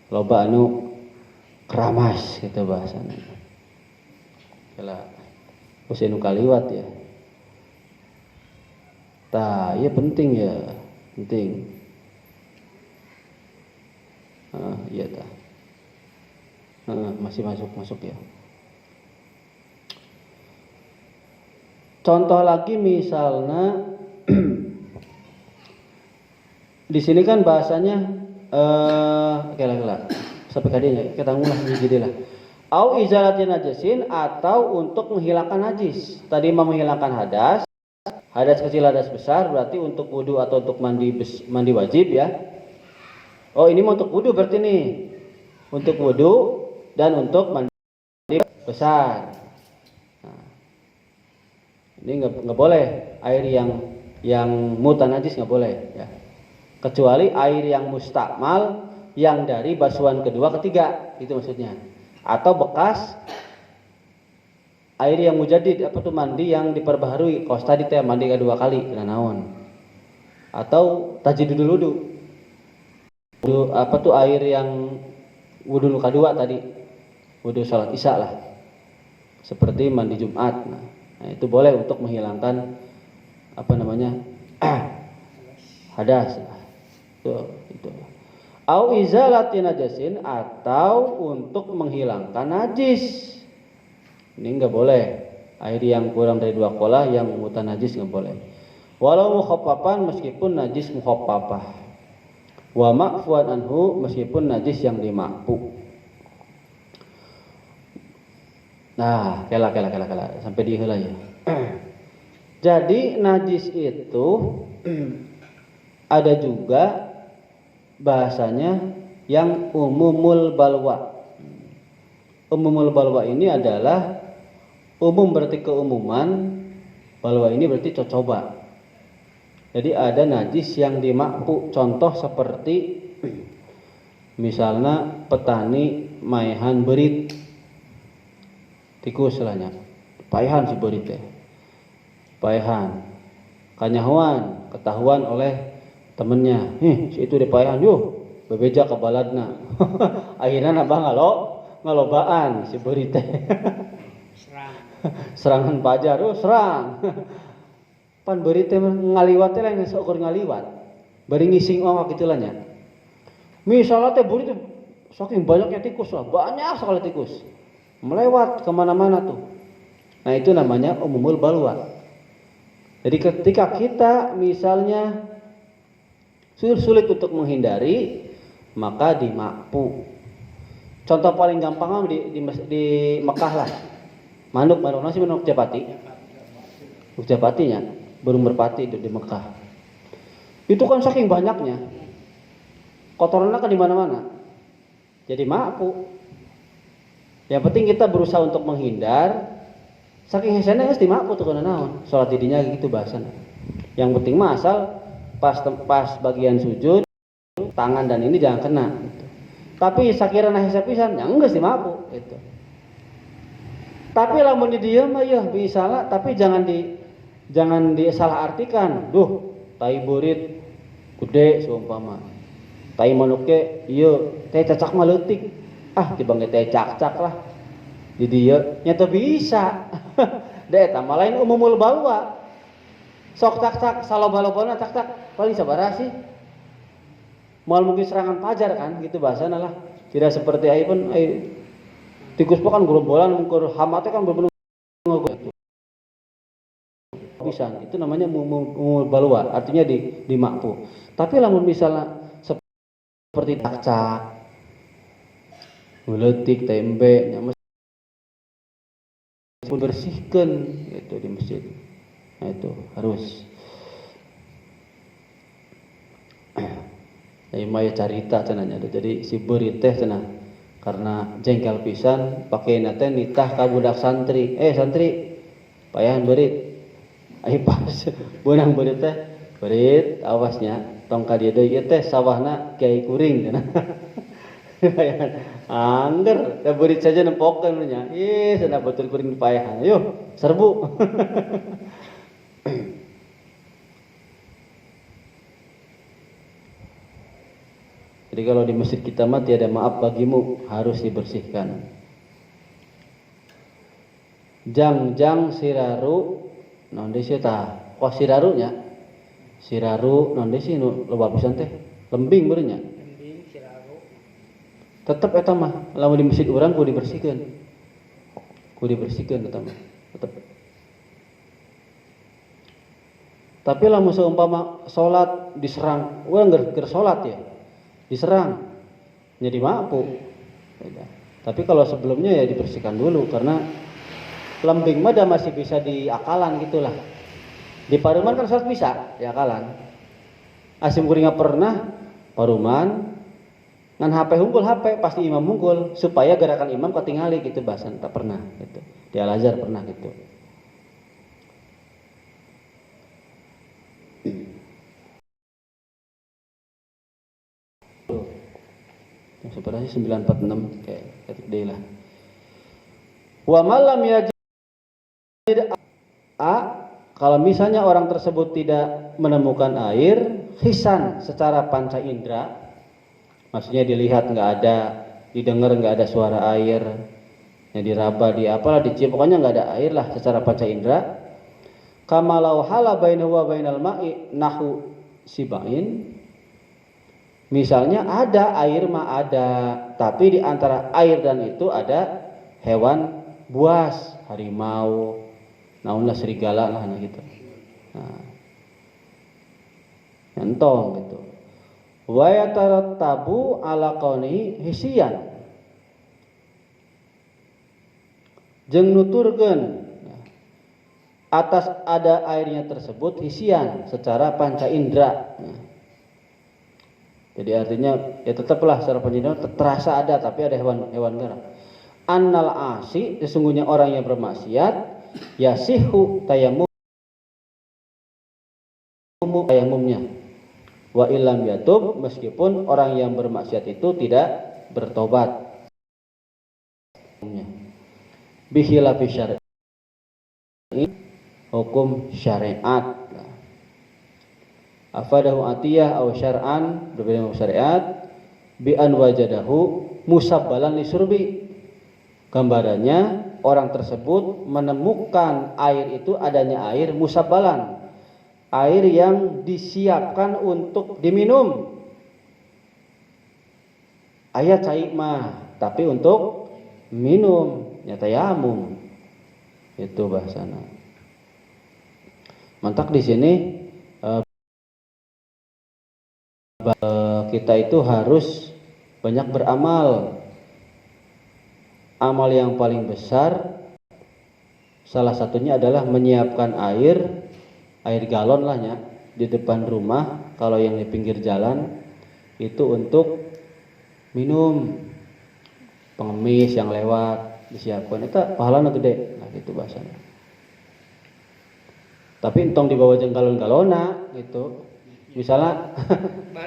Loba anu keramas gitu bahasana. Kala usia nu kaliwat ya. Tah, iya penting ya, penting. Iya tah. Masih masuk ya. Contoh lagi misalnya di sini kan bahasanya kela sampai kadinya kita ngulah jadi lah. Au izalatin najasin, atau untuk menghilangkan najis. Tadi mau menghilangkan hadas kecil hadas besar, berarti untuk wudu atau untuk mandi wajib ya. Oh ini mau untuk wudhu berarti nih, untuk wudhu dan untuk mandi besar. Nah, ini nggak boleh air yang mutanajis nggak boleh ya. Kecuali air yang mustakmal yang dari basuhan kedua ketiga, itu maksudnya. Atau bekas air yang mujadid, apa tuh mandi yang diperbaharui. Kalau tadi teh mandi kedua kali kena naon. Atau tajdidul wudu. Apa tuh air yang wudu nu kadua tadi. Wudu salat Isya lah. Seperti mandi Jumat. Nah, itu boleh untuk menghilangkan apa namanya? hadas. Itu. Au izalati najasin, atau untuk menghilangkan najis. Ini enggak boleh. Air yang kurang dari 2 qolah yang mutan najis enggak boleh. Walau mukhaffafan, meskipun najis mukhaffafah. Wa ma'fuan anhu, meskipun najis yang dimakfu. Nah, kela sampai di heula ya. Jadi najis itu ada juga bahasanya yang umumul balwa. Umumul balwa ini adalah umum berarti keumuman, balwa ini berarti cocoba. Jadi ada najis yang dimakfu. Contoh seperti misalnya petani maehan berit, tikus lahnya, paehan si berit teh, paehan, kanyahuan, ketahuan oleh temennya, si itu dipaehan, yuk bebeja ke baladna. Akhirnya nabah ngalobaan si berit teh. Serangan pajar, serang. Pan berit teh ngaliwat teh lain seukur ngaliwat. Bari ngising ongak kitu lah nya. Misalnya teh berit saking banyaknya tikus lah, banyak sekali tikus. Melewat kemana-mana tuh. Nah itu namanya umumul balwa. Jadi ketika kita misalnya sulit untuk menghindari, maka dimakfu. Contoh paling gampang di Mekah lah. Manuk nasi manuk japati. Manuk japatinya, burung merpati itu di Mekah. Itu kan saking banyaknya. Kotorannya kan di mana-mana. Jadi makfu. Yang penting kita berusaha untuk menghindar. Saking hesena geus dimakfu tuh kana naon. Salat didinya gitu bahasan. Yang penting mah asal pas bagian sujud tangan dan ini jangan kena gitu. Tapi sakirana hese pisan ya geus dimakfu gitu. Tapi lamun di dieu mah ya bisa lah, tapi jangan disalahartikan. Duh, tai beurit gede seumpama. Tai manuk ge ieu teh cacak mah leutik. Ah tibang ge teh cak-cak lah. Di dieu nya teu bisa. Da eta mah lain umumul balwa. Sok cak-cak saloba-lobana cak-cak paling sabaraha sih? Moal mungkin serangan pajar kan gitu bahasana lah. Tidak seperti pun tikus po kan gerombolan mungkur hama teh kan bener-bener gitu. Bisa. Itu namanya umumul balwa, artinya dimakfu. Tapi lamun misalnya seperti cak-cak, leutik, tempe, nya mesti bersihkan gitu di masjid. Nah itu harus. Maya carita cenanya. Jadi si berit teh cenah karena jengkel pisan pakai nate nitah ka budak santri. Santri, payahan berit. Ai pas beunang berit teh, berit awasnya tong ka dieu deui teh sawahna Kiai Kuring cenah. Payahan angger teh berit saja nempokeun nya. Cenah batur kuring payahan. Ayo serbu. Jadi kalau di masjid kita mah tiada maaf bagimu, harus dibersihkan. Jang siraru naon deui sia tah? Kos sirarunya. Siraru naon deui sih nu loba pisan teh? Lembing beureun nya. Lembing siraru. Tetep eta mah lamun di masjid urang kudu dibersihkeun. Kudu dibersihkeun eta mah. Tetep. Tapi lamun seumpama salat diserang, urang keur salat ya. Diserang jadi mampu. Tapi kalau sebelumnya ya dibersihkan dulu karena lembing mah masih bisa diakalan gitulah. Di paruman kan salat bisa diakalan. Asim kuring pernah paruman Ngan HP hungkul HP pasti imam hungkul supaya gerakan imam ketingali gitu bahasan tak pernah gitu. Di Al Azhar pernah gitu. Yang sebenarnya 946 kayak ketik D lah. Wa malam yajid kalau misalnya orang tersebut tidak menemukan air hisan secara panca indera, maksudnya dilihat nggak ada, didengar nggak ada suara air, yang diraba di apalah dicium, pokoknya nggak ada air lah secara panca indera. Kamalau hala bainahu wa bainal ma'i nahu sibain. Misalnya ada air mah ada, tapi di antara air dan itu ada hewan buas, harimau, naunlah serigala lah gitu. Nah, entong gitu. Wa yatarattabu ala qauni hisian. Jeung nuturkeun atas ada airnya tersebut hisian secara panca indera. Jadi artinya ya tetaplah secara panca indera terasa ada tapi ada hewan gerak. Annal asi sesungguhnya orang yang bermaksiat yasihu tayamumnya wa illam yatub meskipun orang yang bermaksiat itu tidak bertobat. Bihilafi syar'i hukum syariat. Afadahu atiyah aw syar'an berbeda dengan syariat bi an wajadahu musabbalan lisurbi. Gambarannya orang tersebut menemukan air itu adanya air musabbalan, air yang disiapkan untuk diminum. Ayat cai mah tapi untuk minum ya tayamum. Itu bahasana. Mantak di sini kita itu harus banyak beramal. Amal yang paling besar salah satunya adalah menyiapkan air galon lah ya di depan rumah, kalau yang di pinggir jalan itu untuk minum, pengemis yang lewat disiapkan itu pahalana gede nah gitu bahasanya. Tapi entong dibawa jeung galon-galona gitu. Misalnya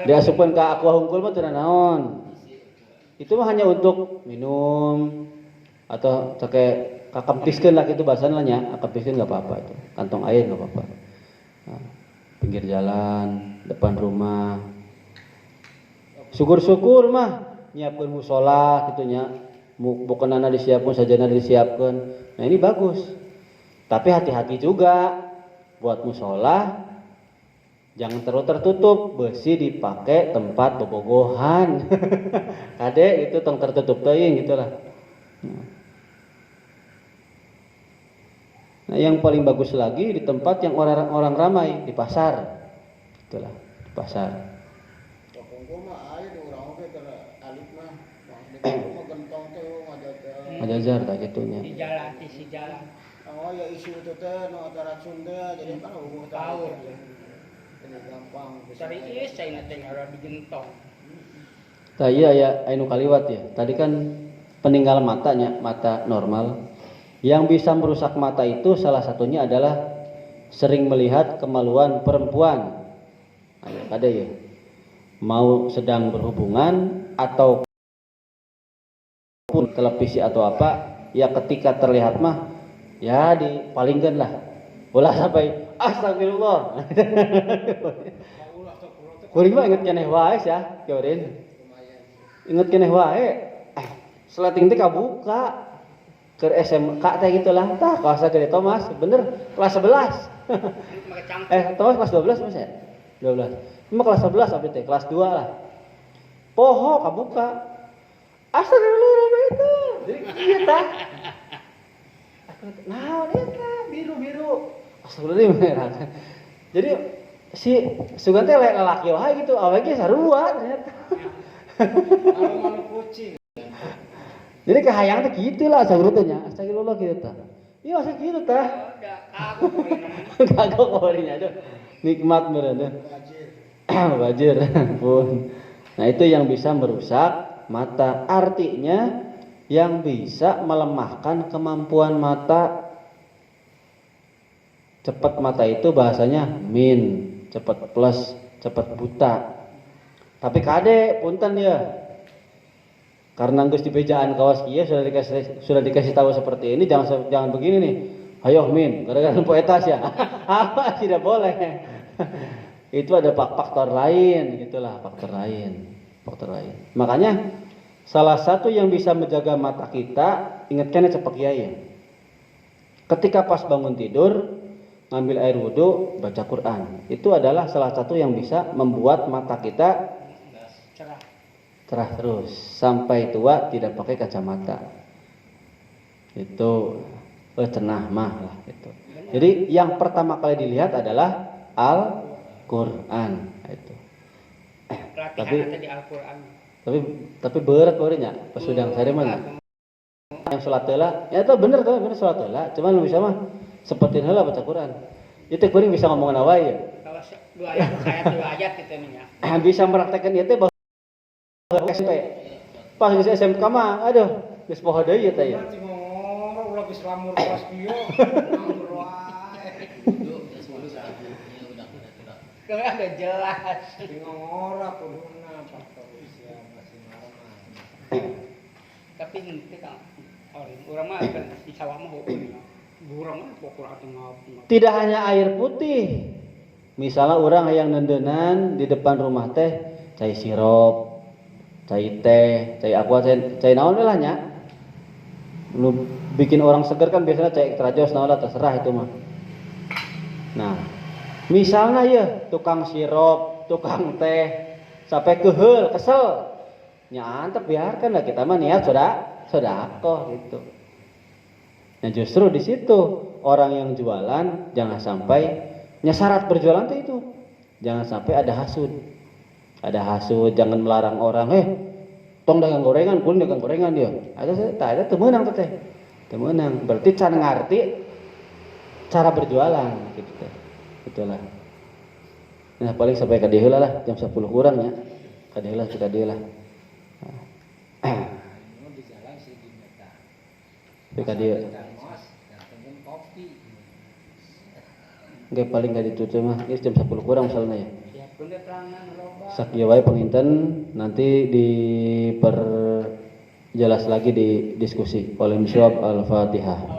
diasupkeun ka aqua hungkul mah teu naon. Itu mah hanya untuk minum atau pakai kakeptiskeun lah gitu bahasana nya, kakeptiskeun enggak apa-apa itu. Kantong air enggak apa-apa. Nah, pinggir jalan, depan rumah. Syukur-syukur mah nyiapkeun mushola gitu nya. Bukanana disiapkeun, sajana disiapkeun. Nah, ini bagus. Tapi hati-hati juga buat mushola jangan terlalu tertutup, besi dipakai tempat bobogohan. Kade itu tong tertutup teuing gitulah. Nah, yang paling bagus lagi di tempat yang orang ramai, di pasar. Itulah, di pasar. Ngajajar tak gitunya. Di jalan, isi jalan. Oh ya isu itu teh nu antara Sunda jadi kan tahu. Ini gampang. Cari is saya teh ngara digentong. Tah iya ya anu kaliwat ya. Tadi kan peninggalan matanya, mata normal. Yang bisa merusak mata itu salah satunya adalah sering melihat kemaluan perempuan. Ada ya. Mau sedang berhubungan atau pun televisi atau apa, ya ketika terlihat mah ya dipalingkan lah. Ulah sampai astagfirullah. Kuring mah inget keneh wae ya, keurin. Inget keneh wae. Seleting teh kabuka. Ke SMK teh gitulah. Tah kelas gede Thomas, bener kelas 11. Thomas kelas 12 Mas ya? 12. Cuma kelas 11 sampai teh, kelas 2 lah. Poho kabuka. Astagfirullah itu. Jadi iya tah. Nah, eta biru-biru. Astagfirullah merah. Jadi si sugan teh lalaki wae gitu, awe ge sarua ternyata. Malu kucing. Jadi kahayang teh kitu lah saurutnya. Astagfirullah kitu tah. Iya masa kitu tah. Kagok korinya aduh. Nikmat bener. Bajir. Pun. Nah, itu yang bisa merusak mata. Artinya yang bisa melemahkan kemampuan mata. Cepat mata itu bahasanya min, cepat plus, cepat buta. Tapi kade punten dia. Karena geus dibejaan kawas kieu sudah dikasih tahu seperti ini, jangan begini nih. Ayo min, gara-gara poetas ya. Apa tidak boleh. Itu ada faktor lain, gitulah faktor lain. Makanya salah satu yang bisa menjaga mata kita, ingatkan cepak kiai. Ketika pas bangun tidur, ngambil air wudhu, baca Quran. Itu adalah salah satu yang bisa membuat mata kita cerah terus sampai tua, tidak pakai kacamata. Itu cenah mah lah itu. Jadi yang pertama kali dilihat adalah Al-Qur'an itu. Latihan di Al-Qur'an. Tapi berat barunya pas udang sare mana? Yang salat heula, ya itu bener salat heula, cuman bisa mah seperti heula baca Quran. Itu kuring bisa ngomongin wae ya. Kalau dua ayat gitu nya. Bisa meraktekan ieu teh SMP. Pas di SMK mah aduh geus poho deui ieu teh ya. Ulah geus lamur kelas kieu. Kalau ada jelas. Ngora kuduna faktor usia masih normal. Tapi nanti kan orang mah di sawah mah burung mah pokok atau Tidak hanya air putih. Misalnya orang yang nendenan di depan rumah teh cai sirup, cai teh, cai aqua, cai naon lah nya. Lu bikin orang seger kan biasanya cai extra naon lah terserah itu mah. Nah, misalnya ya tukang sirup, tukang teh sampai keheul, kesel. Nya antep biarkan lah kita mah niat sedekah gitu. Nah, justru di situ orang yang jualan jangan sampai syarat berjualan itu jangan sampai ada hasud. Ada hasud, jangan melarang orang, tong dagang gorengan, kun dagang gorengan dia. Ada teu meunang teh. Teu meunang. Berarti can ngarti cara berjualan gitu teh. Itulah. Nah, paling sampai ka dieu lah jam 10 kurang ya. Ka dieu lah sudah dieu lah. Di jalan sih di meta. Ka dieu. Gak paling gak ditutup mah, ini jam 10 kurang misalnya ya. Sakieu wae penginten, nanti diperjelas lagi di diskusi. Wallahualam bishawab. Al-Fatihah.